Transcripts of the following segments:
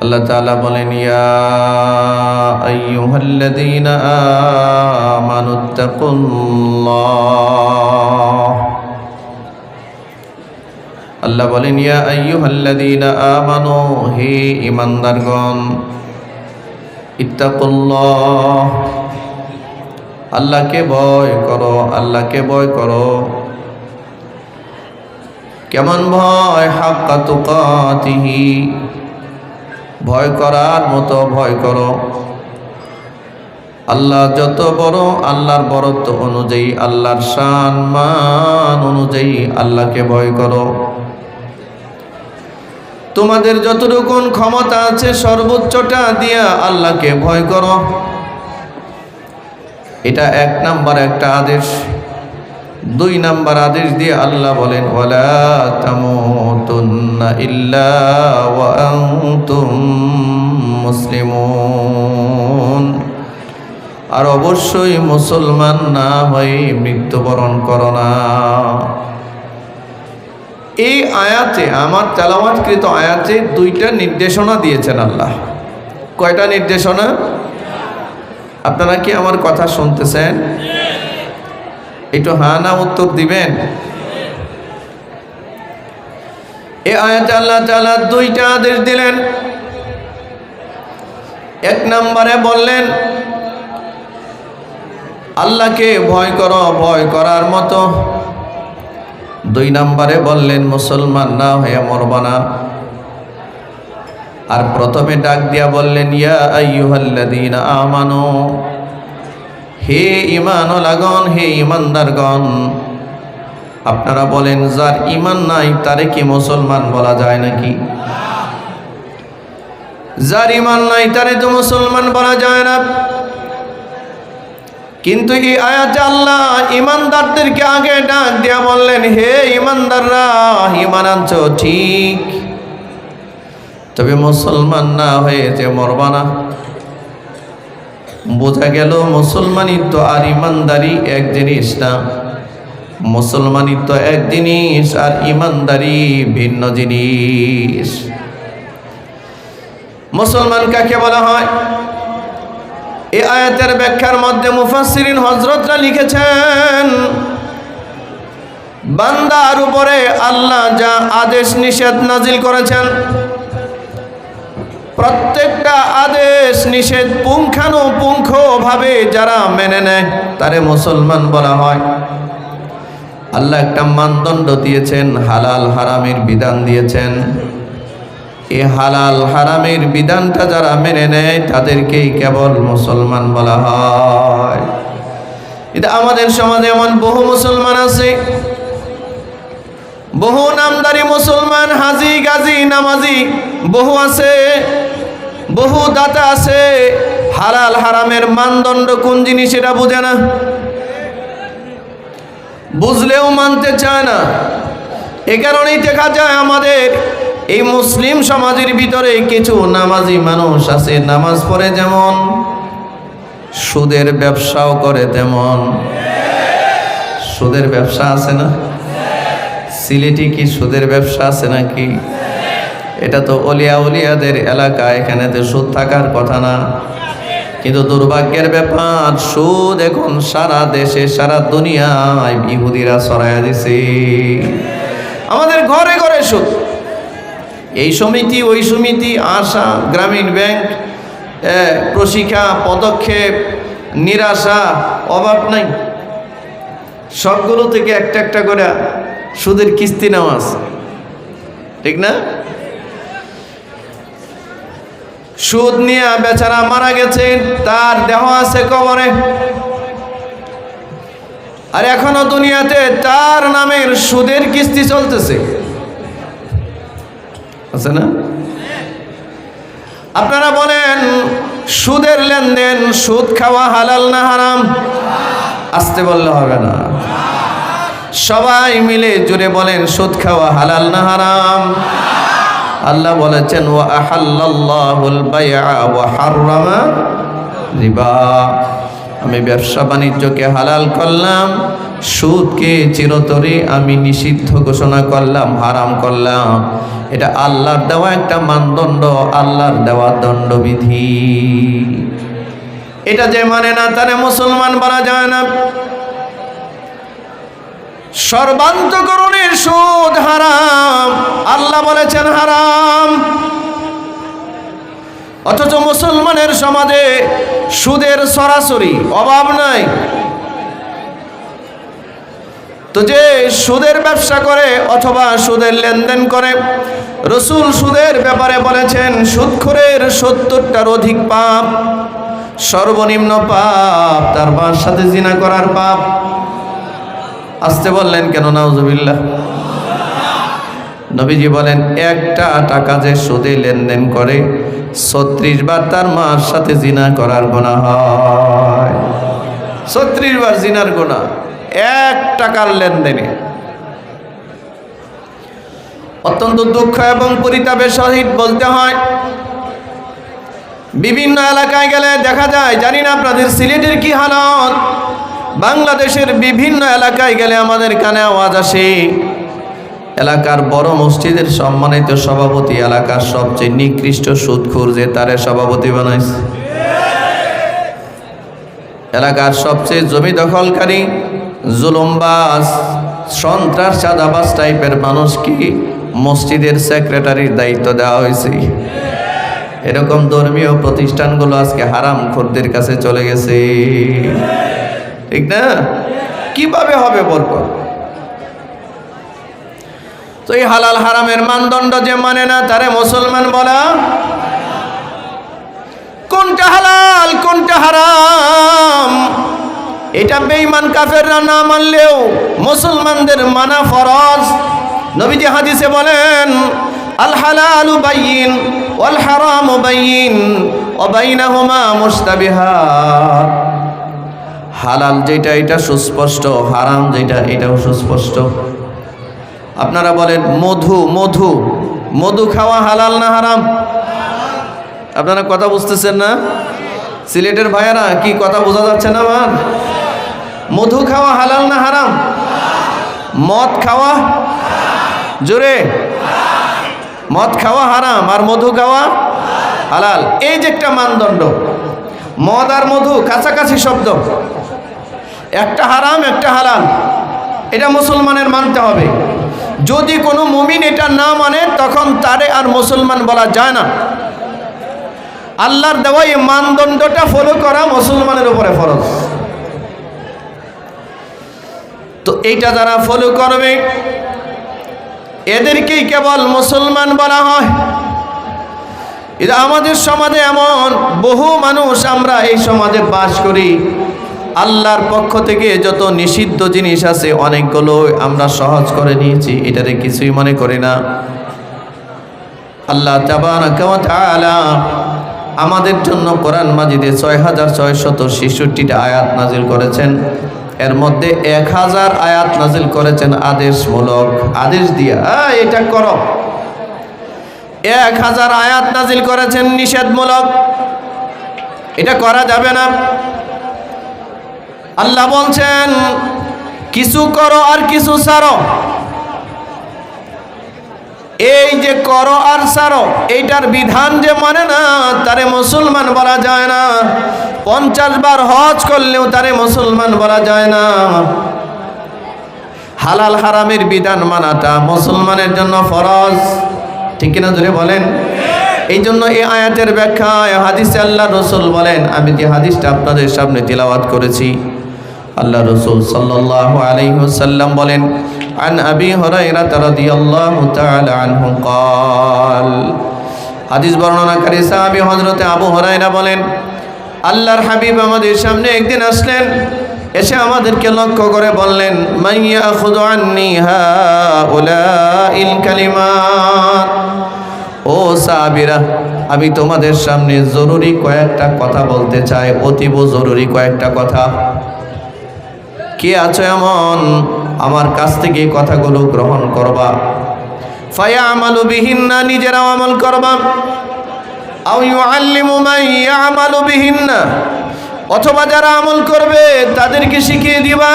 আল্লাহ তাআলা বলেন, ইয়া আইয়ুহাল্লাযীনা আমানুত্তাকুল্লাহ। আল্লাহ বলেন, ইয়া আইয়ুহাল্লাযীনা আমানু, হে ঈমানদারগণ, ইত্তাকুল্লাহ, আল্লাহকে ভয় করো, আল্লাহকে ভয় করো। কেমন ভয়? হাক্কা তুকাতিহি, ভয় করার মতো ভয় করো। আল্লাহ যত বড়, আল্লাহর বড়ত্ব অনুযায়ী, আল্লাহর শান মান অনুযায়ী আল্লাহকে ভয় করো। তোমাদের যতটুকু ক্ষমতা আছে সর্বোচ্চটা দিয়া আল্লাহকে ভয় করো। এটা 1 নাম্বার একটা আদেশ। 2 নাম্বার আদেশ দিয়ে আল্লাহ বলেন, ওয়ালা তামুতুন্না ইল্লা ওয়া আনতুম মুসলিমুন, আর অবশ্যই মুসলমান না হয়ে মৃত্যুবরণ করো না। এই আয়াতে, আমার তেলাওয়াতকৃত আয়াতে 2টা নির্দেশনা দিয়েছেন আল্লাহ। কয়টা নির্দেশনা? আপনারা কি আমার কথা শুনতেছেন? একটু হ্যাঁ না উত্তর দিবেন। এই আয়াতে আল্লাহ তাআলা 2টা আদেশ দিলেন। 1 নম্বরে বললেন, আল্লাহকে ভয় করো, ভয় করার মতো। 2 নম্বরে বললেন, মুসলমান না হয়ে মরবা না। আর প্রথমে ডাক দিয়া বললেন, ইয়া আইয়ুহাল্লাযীনা আমানু, হে ঈমানওয়ালাগণ, হে ঈমানদারগণ। আপনারা বলেন, যার ঈমান নাই তারে কি মুসলমান বলা যায় নাকি? যার ঈমান নাই তারে তো মুসলমান বলা যায় না। কিন্তু এই আয়াতে আল্লাহ ঈমানদারদেরকে আগে ডাক দিয়া বললেন, হে ঈমানদাররা, ঈমান আনছো ঠিক, তবে মুসলমান না হয়ে যে মরবা না। বোঝা গেল মুসলমানিত্ব আর ঈমানদারি এক জিনিস না। মুসলমানিত্ব এক জিনিস আর ঈমানদারি ভিন্ন জিনিস। মুসলমান কাকে বলা হয়? এই আয়াতের ব্যাখ্যার মধ্যে মুফাসসিরিন হযরতরা লিখেছেন, বান্দার উপরে আল্লাহ যা আদেশ নিষেধ নাজিল করেছেন, প্রত্যেকটা আদেশ নিষেধ পুঙ্খানুপুঙ্খভাবে যারা মেনে নেয় তারে মুসলমান বলা হয়। আল্লাহ একটা মানদণ্ড দিয়েছেন, হালাল হারামের বিধান দিয়েছেন। এই হালাল হারামের বিধানটা যারা মেনে নেয় তাদেরকেই কেবল মুসলমান বলা হয়। এটা আমাদের সমাজে এমন বহু মুসলমান আছে, বহু নামদারি মুসলমান, হাজি গাজী নামাজি বহু আছে, বহু দাতা আছে, হালাল হারামের মানদণ্ড কোন জিনিস এটা বুঝে না, বুঝলেও মানতে চায় না। এ কারণেই দেখা যায় আমাদের এই মুসলিম সমাজের ভিতরে কিছু নামাজি মানুষ আছে, নামাজ পড়ে যেমন, সুদের ব্যবসাও করে তেমন। সুদের ব্যবসা আছে না? সিলেটে কি সুদের ব্যবসা আছে নাকি? এটা তো অলিয়া উলিয়াদের এলাকা, এখানে তো সুদ থাকার কথা না। কিন্তু দুর্ভাগ্যের ব্যাপার, সুদ এখন সারা দেশে, সারা দুনিয়ায় ইহুদিরা ছড়াইয়া দিছে। আমাদের ঘরে ঘরে সুদ। এই সমিতি, ওই সমিতি, আশা, গ্রামীণ ব্যাংক, প্রশিক্ষা, পদক্ষেপ, নিরাশা, অভাব নাই, সবগুলো থেকে একটা একটা করে সুদের কিস্তি নেওয়া আছে, ঠিক না? সুদ নিয়ে বেচারা মারা গেছে, তার দেহ আছে কবরে, আর এখনো দুনিয়াতে তার নামের সুদের কিস্তি চলতেছে, আছে না? আপনারা বলেন, সুদের লেনদেন, সুদ খাওয়া হালাল না হারাম? আসতে বললে হবে না, সবাই মিলে জুড়ে বলেন, সুদ খাওয়া হালাল না হারাম? আল্লাহ বলেছেন, ওয়া আহাল্লাল্লাহুল বাইআ ওয়া হাররামা রিবা, আমি ব্যবসা বাণিজ্যকে হালাল করলাম সুদকে চিরতরে আমি নিষিদ্ধ ঘোষণা করলাম, হারাম করলাম। এটা আল্লাহর দেওয়া একটা মানদণ্ড, আল্লাহর দেওয়া দণ্ডবিধি। এটা যে মানে না তারে মুসলমান বলা যায় না। সর্বান্তকরণের সুদ হারাম, আল্লাহ বলেছেন হারাম। অথচ মুসলমানের সমাজে সুদের সরাসরি অভাব নাই। তো যে সুদের ব্যবসা করে অথবা সুদের লেনদেন করে, রসুল সুদের ব্যাপারে বলেছেন সুদখোরের 70টার অধিক পাপ, সর্বনিম্ন পাপ তার মার সাথে জিনা করার পাপ। আসতে বললেন কেন? নাউজুবিল্লাহ। নবীজি বলেন একটা টাকা যে সুদে লেনদেন করে 36 বার তার মার সাথে জিনা করার গুনাহ হয়। 36 বার জিনার গুনাহ এক টাকার লেনদেনে। অত্যন্ত দুঃখ এবং পরিতাপের সহিত বলতে হয়, বিভিন্ন এলাকায় গেলে দেখা যায়, জানি না আপনাদের সিলেটের কি হালত, বাংলাদেশের বিভিন্ন এলাকায় গেলে আমাদের কানে আওয়াজ আসে, এলাকার বড় মসজিদের সম্মানিত সভাপতি এলাকার সবচেয়ে নিকৃষ্ট সুদখোর যে তারে সভাপতি বানাইছে। এলাকার সবচেয়ে জমি দখলকারী, জুলুমবাজ, সন্ত্রাস, চাঁদাবাজ টাইপের মানুষকে মসজিদের সেক্রেটারির দায়িত্ব দেওয়া হয়েছে। এরকম ধর্মীয় প্রতিষ্ঠানগুলো আজকে হারাম খোরদের কাছে চলে গেছে, ঠিক না? কিভাবে হবে বরকত? তো এই হালাল হারামের মানদণ্ড যে মানে না তারে মুসলমান বলা। কোনটা হালাল কোনটা হারাম এটা বেঈমান কাফেররা না মানলেও মুসলমানদের মানা ফরজ। নবীজি হাদিসে বলেন, আল হালালু বাইয়িন ওয়াল হারামু বাইয়িন ওয়া বাইনাহুমা মুশতাবিহাত। হালাল যেটা এটা সুস্পষ্ট, হারাম যেটা এটাও সুস্পষ্ট। আপনারা বলেন মধু, মধু মধু খাওয়া হালাল না হারাম? আপনারা কথা বুঝতেছেন না? সিলেটের ভাইয়ারা কি কথা বোঝা যাচ্ছে না আমার? মধু খাওয়া হালাল না হারাম? মদ খাওয়া, জোরে, মদ খাওয়া হারাম আর মধু খাওয়া হালাল। এই যে একটা মানদণ্ড, মদ আর মধু কাছাকাছি শব্দ, একটা হারাম একটা হালাল, এটা মুসলমানের মানতে হবে। যদি কোনো মুমিন এটা না মানে তখন তারে আর মুসলমান বলা যায় না। আল্লাহর দেওয়া এই মানদণ্ডটা ফলো করা মুসলমানের উপরে ফরজ। তো এইটা যারা ফলো করবে এদেরকেই কেবল মুসলমান বলা হয়। এটা আমাদের সমাজে এমন বহু মানুষ, আমরা এই সমাজে বাস করি, আল্লাহর পক্ষ থেকে যত নিষিদ্ধ জিনিস আছে অনেকগুলো আমরা সহজ করে নিয়েছি, এটারে কিছুই মনে করি না। আল্লাহ তাবারাকা ওয়া তাআলা আমাদের জন্য কোরআন মাজিদে ৬৬৬৬টা আয়াত নাজিল করেছেন। এর মধ্যে ১০০০ আয়াত নাজিল করেছেন আদেশমূলক, আদেশ দিয়া এটা করো। ১০০০ আয়াত নাজিল করেছেন নিষেধমূলক, এটা করা যাবে না। আল্লাহ বলছেন কিছু করো আর কিছু ছাড়ো। এই যে করো আর ছাড়ো এইটার বিধান যে মানে না তারে মুসলমান বলা যায় না। 50 বার হজ করলেও তারে মুসলমান বলা যায় না। হালাল হারামের বিধান মানাটা মুসলমানের জন্য ফরজ, ঠিক কিনা জোরে বলেন? এই জন্য এই আয়াতের ব্যাখ্যায় হাদিসে আল্লাহ রসুল বলেন, আমি যে হাদিসটা আপনাদের সামনে তিলাওয়াত করেছি, আল্লাহ রসুল সাল্লাল্লাহু আলাইহি ওয়াসাল্লাম বলেন, আন আবি হুরায়রা রাদিয়াল্লাহু তাআলা আনহু قال, হাদিস বর্ণনাকারী সাহাবী হযরতে আবু হুরায়রা বলেন, আল্লাহর হাবিব আমাদের সামনে একদিন আসলেন, এসে আমাদেরকে লক্ষ্য করে বললেন, মান ইয়াখুযু আন্নী হাউলাইল কালিমাত। ও সাহাবীরা, আমি তোমাদের সামনে জরুরি কয়েকটা কথা বলতে চাই, অতীব জরুরি কয়েকটা কথা। কে আছো এমন আমার কাছ থেকে এই কথাগুলো গ্রহণ করবা? ফায়ামালু বিহিন্না, নিজেরাও আমল করবা। আও ইউআল্লিমু মান ইয়ামালু বিহিন্না, অথবা যারা আমল করবে তাদেরকে শিখিয়ে দিবা।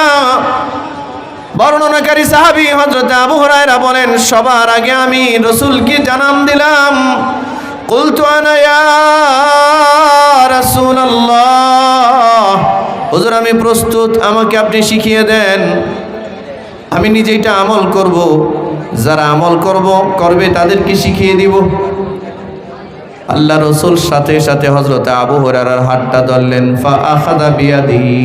বর্ণনাকারী সাহাবী হযরত আবু হুরায়রা বলেন, সবার আগে আমি রাসূলকে জানান দিলাম, কুলতু আনা ইয়া রাসূলুল্লাহ, হুজুর আমি প্রস্তুত, আমাকে আপনি শিখিয়ে দেন, আমি নিজে এটা আমল করব, যারা আমল করবে তাদেরকে শিখিয়ে দিব। আল্লাহ রসুল সাথে সাথে হযরত আবু হুরায়রার হাতটা ধরলেন, ফা আখাযা বিয়াদিহি,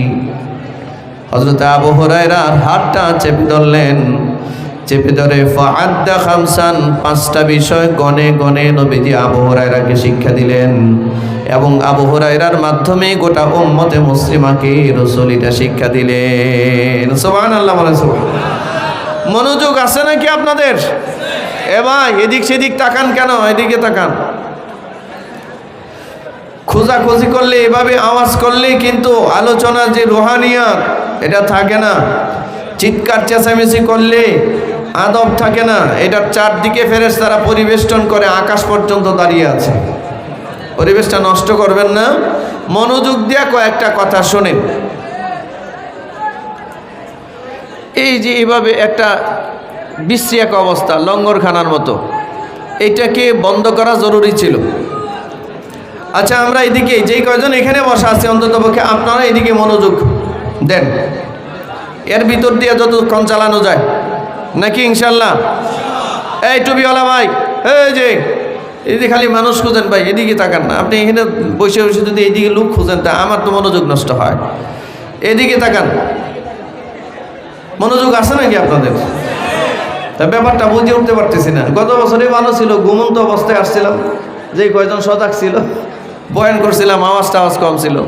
হযরত আবু হুরায়রার হাতটা চেপে ধরলেন, চেপে ধরে ফাআদ্দা খামসান, 5টা বিষয় গনে গনে নবীজি আবু হুরায়রাকে শিক্ষা দিলেন, এবং আবু হুরায়রার মাধ্যমে গোটা উম্মতে মুসলিমাকে রাসূল এটা শিক্ষা দিলেন। সুবহানাল্লাহ বলেন। মনোযোগ আছে নাকি আপনাদের? এ ভাই, এদিক সেদিক তাকান কেন? এদিকে তাকান। খোঁজাখুঁজি করলে, এভাবে আওয়াজ করলে কিন্তু আলোচনার যে রুহানিয়াত এটা থাকে না। চিৎকার চেঁচামেচি করলে আদব থাকে না। এটার চারদিকে ফেরেশতারা পরিবেষ্টন করে, আকাশ পর্যন্ত দাঁড়িয়ে আছে। পরিবেশটা নষ্ট করবেন না, মনোযোগ দিয়ে কয়েকটা কথা শোনেন। এই যে এভাবে একটা বিশ্রী এক অবস্থা, লঙ্গরখানার মতো, এইটাকে বন্ধ করা জরুরি ছিল। আচ্ছা, আমরা এদিকে যেই কয়জন এখানে বসা আছে, অন্ততপক্ষে আপনারা এদিকে মনোযোগ দেন, এর ভিতর দিয়ে যতক্ষণ চালানো যায় নাকি, ইনশাল্লাহ। এই টুপিওয়ালা ভাই, এই যে এদিকে খালি মানুষ খুঁজেন ভাই, এদিকে তাকান না। আপনি এখানে বসে বসে যদি এইদিকে লোক খুঁজেন, তা আমার তো মনোযোগ নষ্ট হয়। এদিকে তাকান। মনোযোগ আছে নাকি আপনাদের? তা ব্যাপারটা বুঝে উঠতে পারতেছি না। গত বছরে ভালো ছিল, ঘুমন্ত অবস্থায় আসছিলাম, যে কয়জন সজাগ ছিল, বয়ান করছিলাম, আওয়াজ কম ছিল।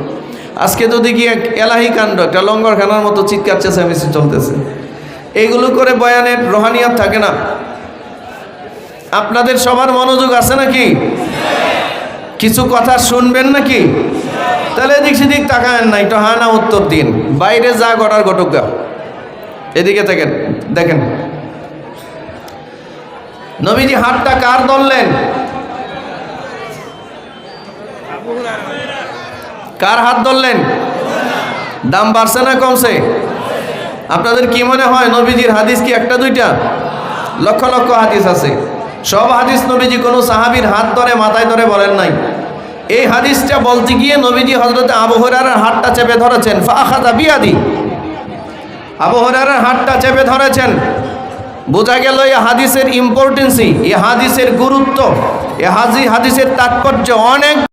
আজকে তো দেখি এক এলাহি কাণ্ড, একটা লঙ্গরখানার মতো চিৎকার চেঁচামেচি চলতেছে। এইগুলো করে বয়ানের রোহানিয়াত থাকে না। আপনাদের সবার মনোযোগ আছে নাকি? কিছু কথা শুনবেন নাকি? তাহলে এদিক সেদিক তাকায়েন না, একটু হা না উত্তর দিন। বাইরে যা গড়ার ঘটুকা, এদিকে দেখেন। নবীজি হাতটা কার ধরলেন? কার হাত ধরলেন? দাম বাড়ছে না কমছে? আপনাদের কি মনে হয় নবীজির হাদিস কি একটা দুইটা? লক্ষ লক্ষ হাদিস আছে। সব হাদিস নবীজি কোনো সাহাবীর হাত ধরে মাথায় ধরে বলেন নাই। এই হাদিসটা বলতে গিয়ে নবীজি হযরত আবু হুরায়রার হাতটা চেপে ধরেছেন, ফাআখাযা বিয়াদি, আবু হুরায়রার হাতটা চেপে ধরেছেন। বোঝা গেল এই হাদিসের ইম্পর্টেন্সি, এই হাদিসের গুরুত্ব, এই হাদিসের তাৎপর্য অনেক।